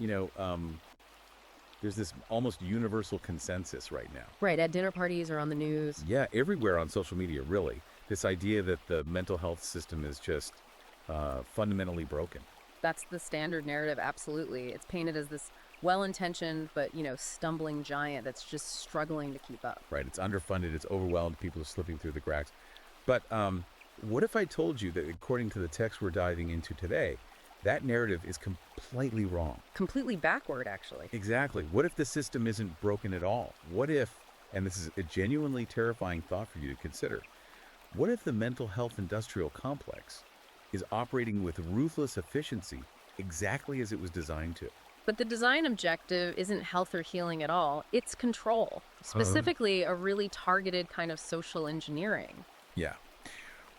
You know, there's this almost universal consensus right now. Right, at dinner parties or on the news. Yeah, everywhere on social media, really. This idea that the mental health system is just fundamentally broken. That's the standard narrative, absolutely. It's painted as this well-intentioned but, stumbling giant that's just struggling to keep up. Right? It's underfunded, it's overwhelmed, people are slipping through the cracks. But what if I told you that according to the text we're diving into today, that narrative is completely wrong? Completely backward, actually. Exactly. What if the system isn't broken at all? What if, and this is a genuinely terrifying thought for you to consider, what if the mental health industrial complex is operating with ruthless efficiency exactly as it was designed to? But the design objective isn't health or healing at all. It's control, specifically a really targeted kind of social engineering. Yeah.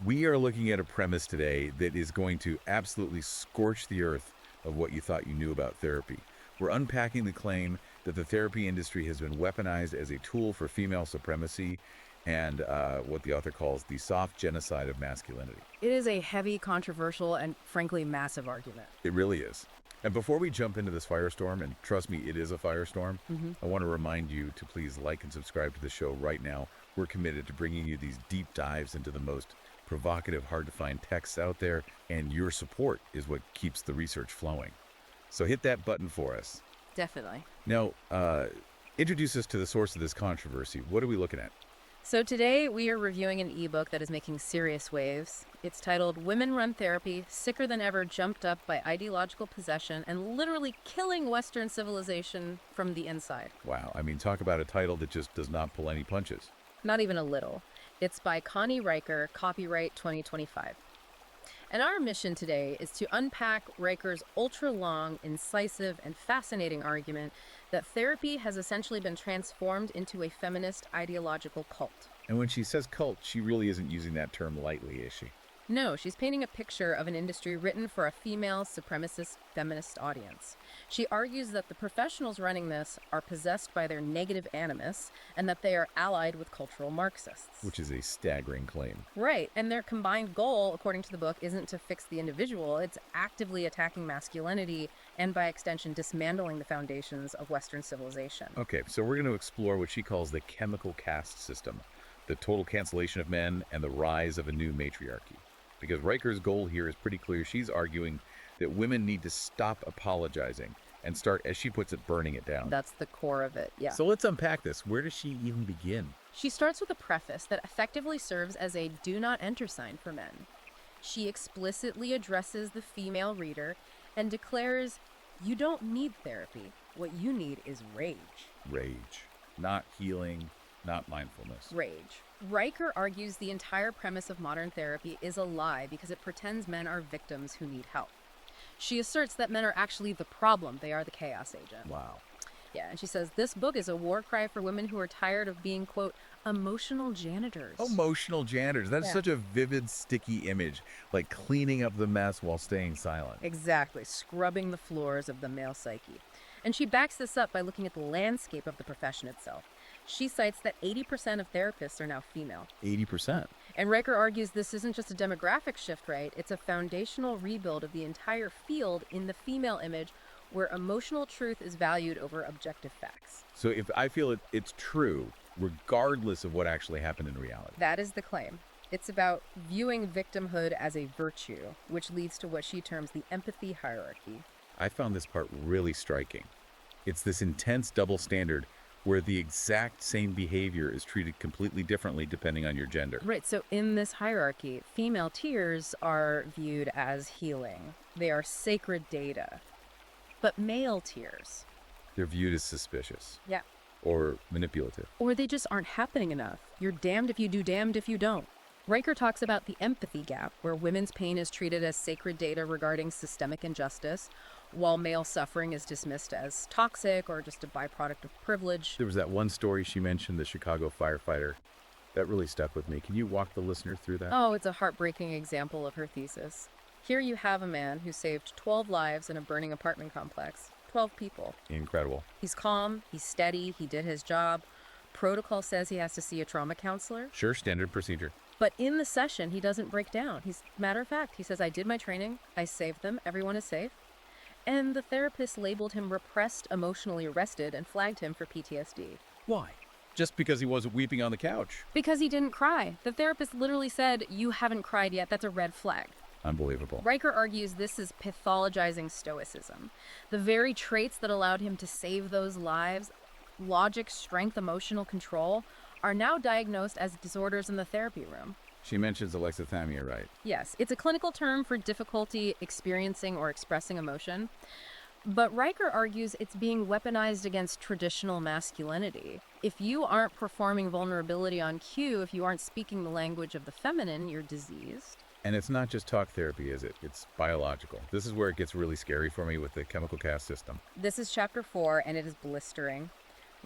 We are looking at a premise today that is going to absolutely scorch the earth of what you thought you knew about therapy. We're unpacking the claim that the therapy industry has been weaponized as a tool for female supremacy and what the author calls the soft genocide of masculinity. It is a heavy, controversial, and frankly massive argument. It really is. And before we jump into this firestorm, and trust me, it is a firestorm, I want to remind you to please like and subscribe to the show right now. We're committed to bringing you these deep dives into the most provocative, hard-to-find texts out there, and your support is what keeps the research flowing. So hit that button for us. Definitely. Now, introduce us to the source of this controversy. What are we looking at? So today we are reviewing an ebook that is making serious waves. It's titled Women Run Therapy, Sicker Than Ever, Jumped Up by Ideological Possession and Literally Killing Western Civilization from the Inside. Wow, I mean, talk about a title that just does not pull any punches. Not even a little. It's by Connie Riker, copyright 2025. And our mission today is to unpack Riker's ultra-long, incisive, and fascinating argument that therapy has essentially been transformed into a feminist ideological cult. And when she says cult, she really isn't using that term lightly, is she? No, she's painting a picture of an industry written for a female supremacist feminist audience. She argues that the professionals running this are possessed by their negative animus and that they are allied with cultural Marxists. Which is a staggering claim. Right, and their combined goal, according to the book, isn't to fix the individual, it's actively attacking masculinity and, by extension, dismantling the foundations of Western civilization. Okay, so we're going to explore what she calls the chemical caste system, the total cancellation of men, and the rise of a new matriarchy. Because Riker's goal here is pretty clear. She's arguing that women need to stop apologizing and start, as she puts it, burning it down. That's the core of it, yeah. So let's unpack this. Where does she even begin? She starts with a preface that effectively serves as a do not enter sign for men. She explicitly addresses the female reader and declares, you don't need therapy. What you need is rage. Rage. Not healing, not mindfulness. Rage. Riker argues the entire premise of modern therapy is a lie because it pretends men are victims who need help. She asserts that men are actually the problem, they are the chaos agent. Wow. Yeah, and she says this book is a war cry for women who are tired of being, quote, emotional janitors. Emotional janitors. That's Yeah. such a vivid, sticky image, like cleaning up the mess while staying silent. Exactly, scrubbing the floors of the male psyche. And she backs this up by looking at the landscape of the profession itself. She cites that 80% of therapists are now female. 80%. And Riker argues this isn't just a demographic shift, right? It's a foundational rebuild of the entire field in the female image where emotional truth is valued over objective facts. So if I feel it's true, regardless of what actually happened in reality. That is the claim. It's about viewing victimhood as a virtue, which leads to what she terms the empathy hierarchy. I found this part really striking. It's this intense double standard where the exact same behavior is treated completely differently depending on your gender. Right, so in this hierarchy, female tears are viewed as healing. They are sacred data. But male tears, They're viewed as suspicious yeah, or manipulative. or they just aren't happening enough. You're damned if you do, damned if you don't. Riker talks about the empathy gap, where women's pain is treated as sacred data regarding systemic injustice, while male suffering is dismissed as toxic or just a byproduct of privilege. There was that one story she mentioned, the Chicago firefighter. That really stuck with me. Can you walk the listener through that? Oh, it's a heartbreaking example of her thesis. Here you have a man who saved 12 lives in a burning apartment complex. 12 people. Incredible. He's calm, he's steady, he did his job. Protocol says he has to see a trauma counselor. Sure, standard procedure. But in the session, he doesn't break down. Matter of fact, he says, I did my training, I saved them, everyone is safe. And the therapist labeled him repressed, emotionally arrested, and flagged him for PTSD. Why? Just because he wasn't weeping on the couch. Because he didn't cry. The therapist literally said, "You haven't cried yet, that's a red flag." Unbelievable. Riker argues this is pathologizing stoicism. The very traits that allowed him to save those lives, logic, strength, emotional control, are now diagnosed as disorders in the therapy room. She mentions alexithymia, right? Yes, it's a clinical term for difficulty experiencing or expressing emotion. But Riker argues it's being weaponized against traditional masculinity. If you aren't performing vulnerability on cue, if you aren't speaking the language of the feminine, you're diseased. And it's not just talk therapy, is it? It's biological. This is where it gets really scary for me with the chemical caste system. This is chapter 4, and it is blistering.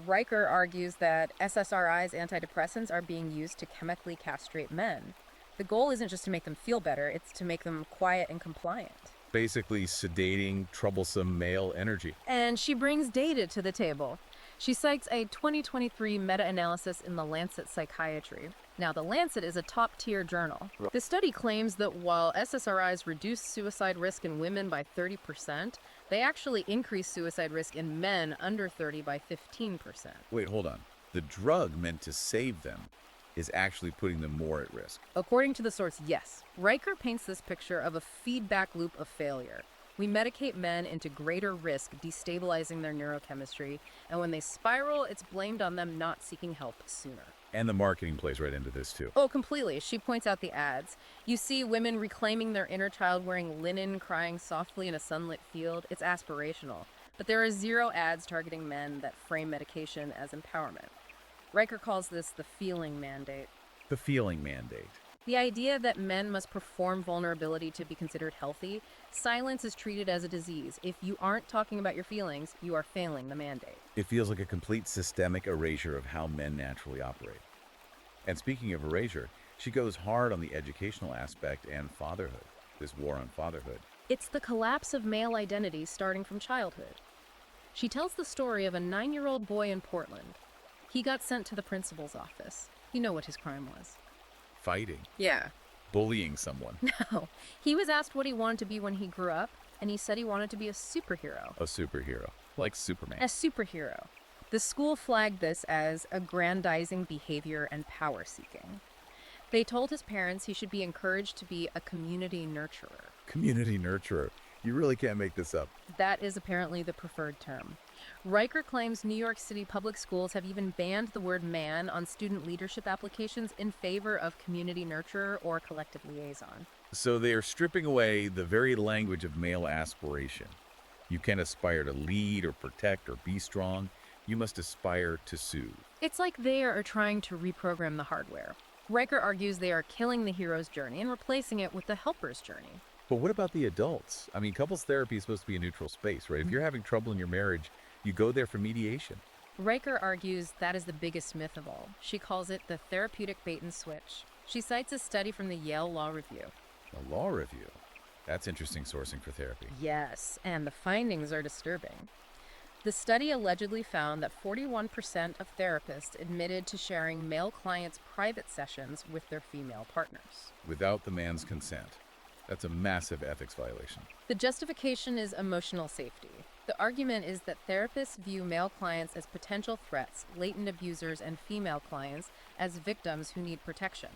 Riker argues that SSRIs, antidepressants, are being used to chemically castrate men. The goal isn't just to make them feel better, it's to make them quiet and compliant. Basically sedating troublesome male energy. And she brings data to the table. She cites a 2023 meta-analysis in the Lancet Psychiatry. Now, the Lancet is a top-tier journal. The study claims that while SSRIs reduce suicide risk in women by 30%, they actually increase suicide risk in men under 30 by 15%. Wait, hold on. The drug meant to save them is actually putting them more at risk. According to the source, yes. Riker paints this picture of a feedback loop of failure. We medicate men into greater risk, destabilizing their neurochemistry, and when they spiral, it's blamed on them not seeking help sooner. And the marketing plays right into this too. Oh, completely. She points out the ads. You see women reclaiming their inner child wearing linen, crying softly in a sunlit field. It's aspirational. But there are zero ads targeting men that frame medication as empowerment. Riker calls this the feeling mandate. The feeling mandate. The idea that men must perform vulnerability to be considered healthy, silence is treated as a disease. If you aren't talking about your feelings, you are failing the mandate. It feels like a complete systemic erasure of how men naturally operate. And speaking of erasure, she goes hard on the educational aspect and fatherhood, this war on fatherhood. It's the collapse of male identity starting from childhood. She tells the story of a 9-year-old boy in Portland. He got sent to the principal's office. You know what his crime was. Fighting. Yeah. Bullying someone. No. He was asked what he wanted to be when he grew up, and he said he wanted to be a superhero. A superhero. Like Superman. A superhero. The school flagged this as aggrandizing behavior and power seeking. They told his parents he should be encouraged to be a community nurturer. Community nurturer. You really can't make this up. That is apparently the preferred term. Riker claims New York City public schools have even banned the word man on student leadership applications in favor of community nurturer or collective liaison. So they are stripping away the very language of male aspiration. You can't aspire to lead or protect or be strong. You must aspire to soothe. It's like they are trying to reprogram the hardware. Riker argues they are killing the hero's journey and replacing it with the helper's journey. But what about the adults? I mean, couples therapy is supposed to be a neutral space, right? If you're having trouble in your marriage, you go there for mediation. Riker argues that is the biggest myth of all. She calls it the therapeutic bait and switch. She cites a study from the Yale Law Review. A law review? That's interesting sourcing for therapy. Yes, and the findings are disturbing. The study allegedly found that 41% of therapists admitted to sharing male clients' private sessions with their female partners. Without the man's consent. That's a massive ethics violation. The justification is emotional safety. The argument is that therapists view male clients as potential threats, latent abusers, and female clients as victims who need protection.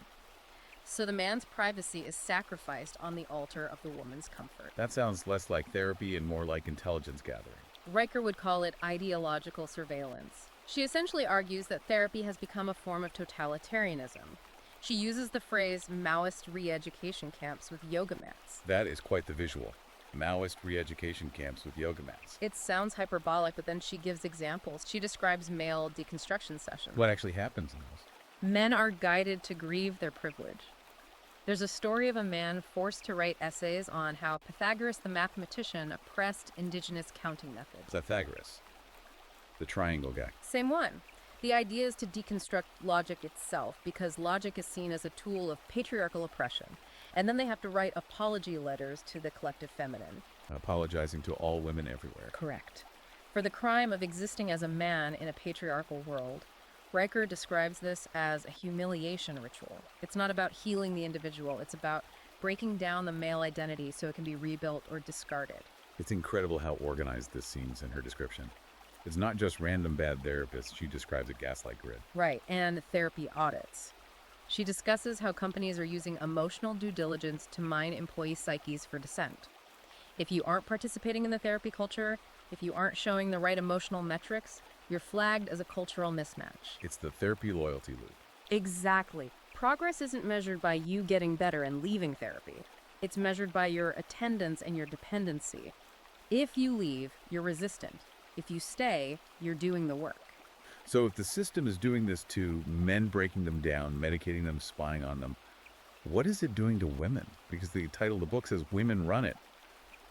So the man's privacy is sacrificed on the altar of the woman's comfort. That sounds less like therapy and more like intelligence gathering. Riker would call it ideological surveillance. She essentially argues that therapy has become a form of totalitarianism. She uses the phrase Maoist re-education camps with yoga mats. That is quite the visual. Maoist re-education camps with yoga mats. It sounds hyperbolic, but then she gives examples. She describes male deconstruction sessions. What actually happens in those? Men are guided to grieve their privilege. There's a story of a man forced to write essays on how Pythagoras the mathematician oppressed indigenous counting methods. Pythagoras. The triangle guy. Same one. The idea is to deconstruct logic itself because logic is seen as a tool of patriarchal oppression. And then they have to write apology letters to the collective feminine. Apologizing to all women everywhere. Correct. For the crime of existing as a man in a patriarchal world. Riker describes this as a humiliation ritual. It's not about healing the individual. It's about breaking down the male identity so it can be rebuilt or discarded. It's incredible how organized this seems in her description. It's not just random bad therapists. She describes a gaslight grid. Right, and therapy audits. She discusses how companies are using emotional due diligence to mine employee psyches for dissent. If you aren't participating in the therapy culture, if you aren't showing the right emotional metrics, you're flagged as a cultural mismatch. It's the therapy loyalty loop. Exactly. Progress isn't measured by you getting better and leaving therapy. It's measured by your attendance and your dependency. If you leave, you're resistant. If you stay, you're doing the work. So if the system is doing this to men, breaking them down, medicating them, spying on them, what is it doing to women? Because the title of the book says Women Run It.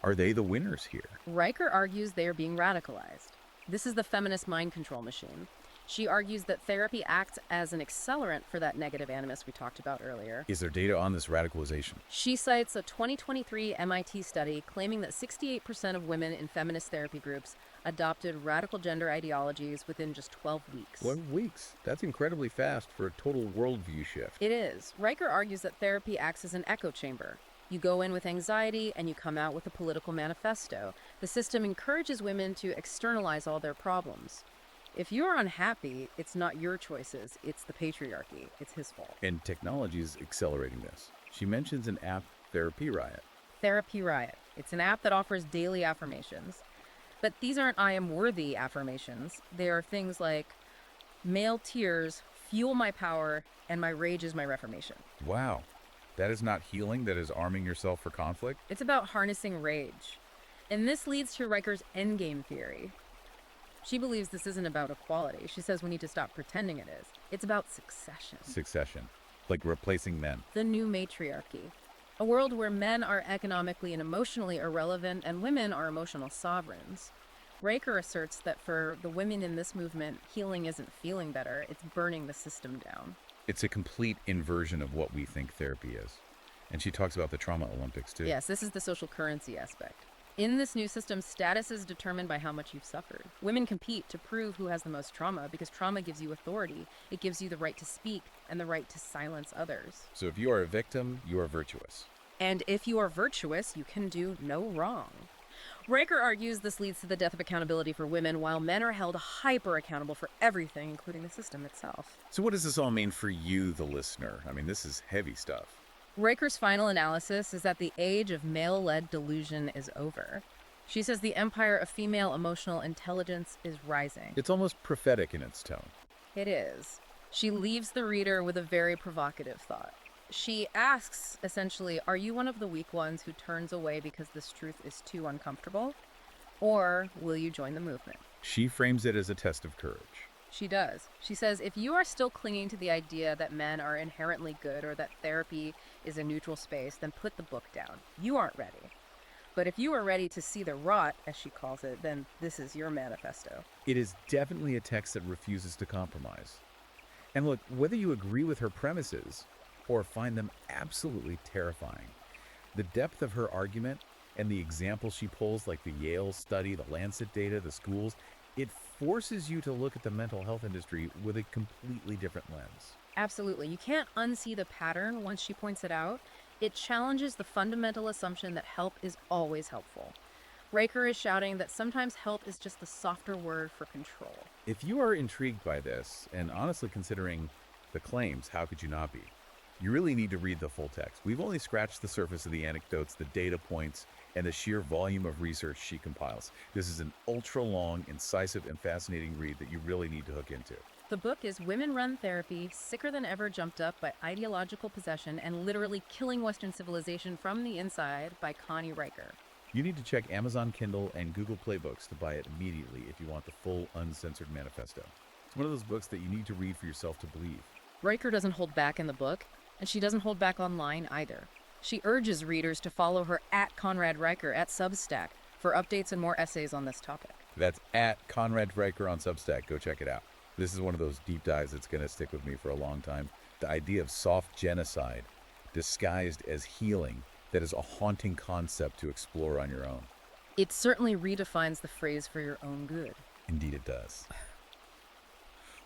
Are they the winners here? Riker argues they are being radicalized. This is the feminist mind control machine. She argues that therapy acts as an accelerant for that negative animus we talked about earlier. Is there data on this radicalization? She cites a 2023 MIT study claiming that 68% of women in feminist therapy groups adopted radical gender ideologies within just 12 weeks. 12 weeks? That's incredibly fast for a total worldview shift. It is. Riker argues that therapy acts as an echo chamber. You go in with anxiety and you come out with a political manifesto. The system encourages women to externalize all their problems. If you're unhappy, it's not your choices, it's the patriarchy. It's his fault. And technology is accelerating this. She mentions an app, Therapy Riot. Therapy Riot. It's an app that offers daily affirmations. But these aren't I am worthy affirmations. They are things like male tears fuel my power and my rage is my reformation. Wow. That is not healing, that is arming yourself for conflict? It's about harnessing rage. And this leads to Riker's endgame theory. She believes this isn't about equality. She says we need to stop pretending it is. It's about succession. Succession. Like replacing men. The new matriarchy. A world where men are economically and emotionally irrelevant and women are emotional sovereigns. Riker asserts that for the women in this movement, healing isn't feeling better, it's burning the system down. It's a complete inversion of what we think therapy is. And she talks about the trauma Olympics too. Yes, this is the social currency aspect. In this new system, status is determined by how much you've suffered. Women compete to prove who has the most trauma because trauma gives you authority. It gives you the right to speak and the right to silence others. So if you are a victim, you are virtuous. And if you are virtuous, you can do no wrong. Riker argues this leads to the death of accountability for women, while men are held hyper accountable for everything, including the system itself. So what does this all mean for you, the listener? I mean, this is heavy stuff. Riker's final analysis is that the age of male-led delusion is over. She says the empire of female emotional intelligence is rising. It's almost prophetic in its tone. It is. She leaves the reader with a very provocative thought. She asks, essentially, are you one of the weak ones who turns away because this truth is too uncomfortable? Or will you join the movement? She frames it as a test of courage. She does. She says, if you are still clinging to the idea that men are inherently good or that therapy is a neutral space, then put the book down. You aren't ready. But if you are ready to see the rot, as she calls it, then this is your manifesto. It is definitely a text that refuses to compromise. And look, whether you agree with her premises or find them absolutely terrifying, the depth of her argument and the examples she pulls, like the Yale study, the Lancet data, the schools, it forces you to look at the mental health industry with a completely different lens. Absolutely. You can't unsee the pattern once she points it out. It challenges the fundamental assumption that help is always helpful. Riker is shouting that sometimes help is just the softer word for control. If you are intrigued by this, and honestly considering the claims, how could you not be? You really need to read the full text. We've only scratched the surface of the anecdotes, the data points, and the sheer volume of research she compiles. This is an ultra-long, incisive, and fascinating read that you really need to hook into. The book is Women Run Therapy, Sicker Than Ever Jumped Up by Ideological Possession and Literally Killing Western Civilization from the Inside by Connie Riker. You need to check Amazon Kindle and Google Play Books to buy it immediately if you want the full, uncensored manifesto. It's one of those books that you need to read for yourself to believe. Riker doesn't hold back in the book, and she doesn't hold back online either. She urges readers to follow her at Conrad Riker at Substack for updates and more essays on this topic. That's at Conrad Riker on Substack. Go check it out. This is one of those deep dives that's going to stick with me for a long time. The idea of soft genocide disguised as healing, that is a haunting concept to explore on your own. It certainly redefines the phrase for your own good. Indeed it does.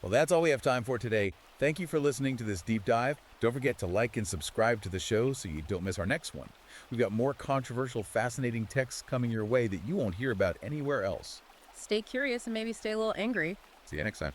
Well, that's all we have time for today. Thank you for listening to this deep dive. Don't forget to like and subscribe to the show so you don't miss our next one. We've got more controversial, fascinating texts coming your way that you won't hear about anywhere else. Stay curious and maybe stay a little angry. See you next time.